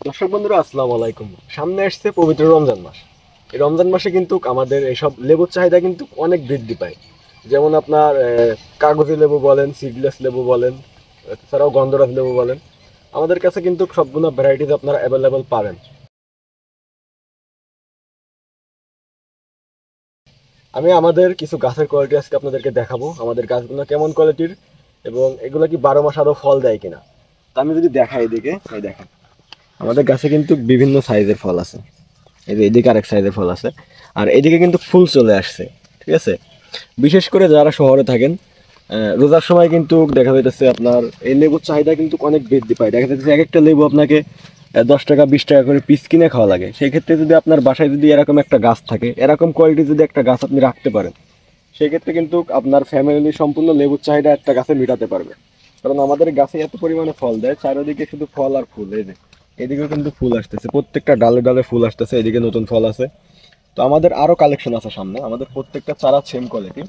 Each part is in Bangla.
দর্শক বন্ধুরা আসসালামু আলাইকুম। সামনে আসছে পবিত্র রমজান মাস। এই রমজান মাসে কিন্তু আমাদের এইসব লেবুর চাহিদা কিন্তু অনেক বৃদ্ধি পায়। যেমন আপনার কাগজি লেবু বলেন, সিডলেস লেবু বলেন, এছাড়াও গন্ধরাজ লেবু বলেন, আমাদের কাছে কিন্তু সবগুলো ভ্যারাইটিস আপনারা অ্যাভেলেবল পাবেন। আমি আমাদের কিছু গাছের কোয়ালিটি আজকে আপনাদেরকে দেখাবো, আমাদের গাছগুলো কেমন কোয়ালিটির এবং এগুলো কি 12 মাস আরও ফল দেয় কিনা। তা আমি যদি দেখাই এদিকে, এই দেখেন আমাদের গাছে কিন্তু বিভিন্ন সাইজের ফল আছে। এই যে এদিকে আরেক সাইজের ফল আছে, আর এদিকে কিন্তু ফুল চলে আসছে। ঠিক আছে, বিশেষ করে যারা শহরে থাকেন, রোজার সময় কিন্তু দেখা যাইতেছে আপনার এই লেবুর চাহিদা কিন্তু অনেক বৃদ্ধি পায়। দেখা যাচ্ছে এক একটা লেবু আপনাকে 10 টাকা 20 টাকা করে পিস কিনে খাওয়া লাগে। সেই ক্ষেত্রে যদি আপনার বাসায় যদি এরকম একটা গাছ থাকে, এরকম কোয়ালিটি যদি একটা গাছ আপনি রাখতে পারেন, সেই ক্ষেত্রে কিন্তু আপনার ফ্যামিলি সম্পূর্ণ লেবুর চাহিদা একটা গাছে মেটাতে পারবে। কারণ আমাদের গাছে এত পরিমাণে ফল দেয়, চারিদিকে শুধু ফল আর ফুল। এই যে এদিকেও কিন্তু ফুল আসতেছে, প্রত্যেকটা ডালে ডালে ফুল আসতেছে, এদিকে নতুন ফল আছে। তো আমাদের আরো কালেকশন আছে সামনে, আমাদের প্রত্যেকটা চারা সেম কোয়ালিটি।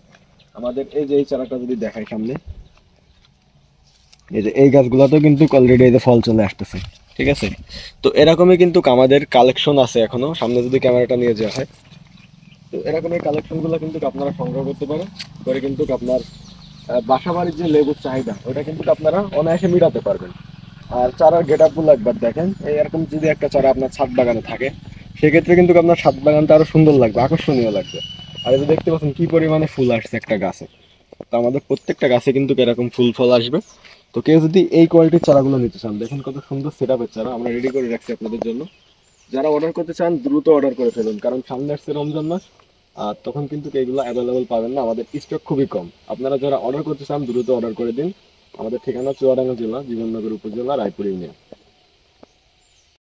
আমাদের এই যে এই চারাটা যদি দেখাই সামনে, এই যে এই গাছগুলোতেও কিন্তু অলরেডি এই যে ফল চলে আসতেছে। ঠিক আছে, তো এরকমই কিন্তু আমাদের কালেকশন আছে এখনো। সামনে যদি ক্যামেরাটা নিয়ে যাওয়া হয়, তো এরকম এই কালেকশনগুলো কিন্তু আপনারা সংগ্রহ করতে পারেন। করে কিন্তু আপনার বাসা বাড়ির যে লেবুর চাহিদা, ওটা কিন্তু আপনারা অনায়াসে মিটাতে পারবেন। আর চারার গেট আপগুলো একবার দেখেন, এই এরকম যদি একটা চারা আপনার ছাদ বাগানে থাকে, সেক্ষেত্রে কিন্তু আপনার ছাদ বাগানটা আরো সুন্দর লাগবে, আকর্ষণীয় লাগবে। আর এই যে দেখতে পাচ্ছেন কি পরিমাণে ফুল আসছে একটা গাছে। তো আমাদের প্রত্যেকটা গাছে কিন্তু এরকম ফুল ফল আসবে। তো কেউ যদি এই কোয়ালিটির চারাগুলো নিতে চান, দেখুন কত সুন্দর সেট আপের চারা আমরা রেডি করে রাখছি আপনাদের জন্য। যারা অর্ডার করতে চান দ্রুত অর্ডার করে ফেলুন, কারণ সামনে আসছে রমজান মাস। আর তখন কিন্তু এগুলো অ্যাভেলেবল পাবেন না, আমাদের স্টক খুবই কম। আপনারা যারা অর্ডার করতে চান দ্রুত অর্ডার করে দিন। আমাদের ঠিকানা চুয়াডাঙ্গা জেলা, জীবননগর উপজেলা, রায়পুর ইউনিয়ন।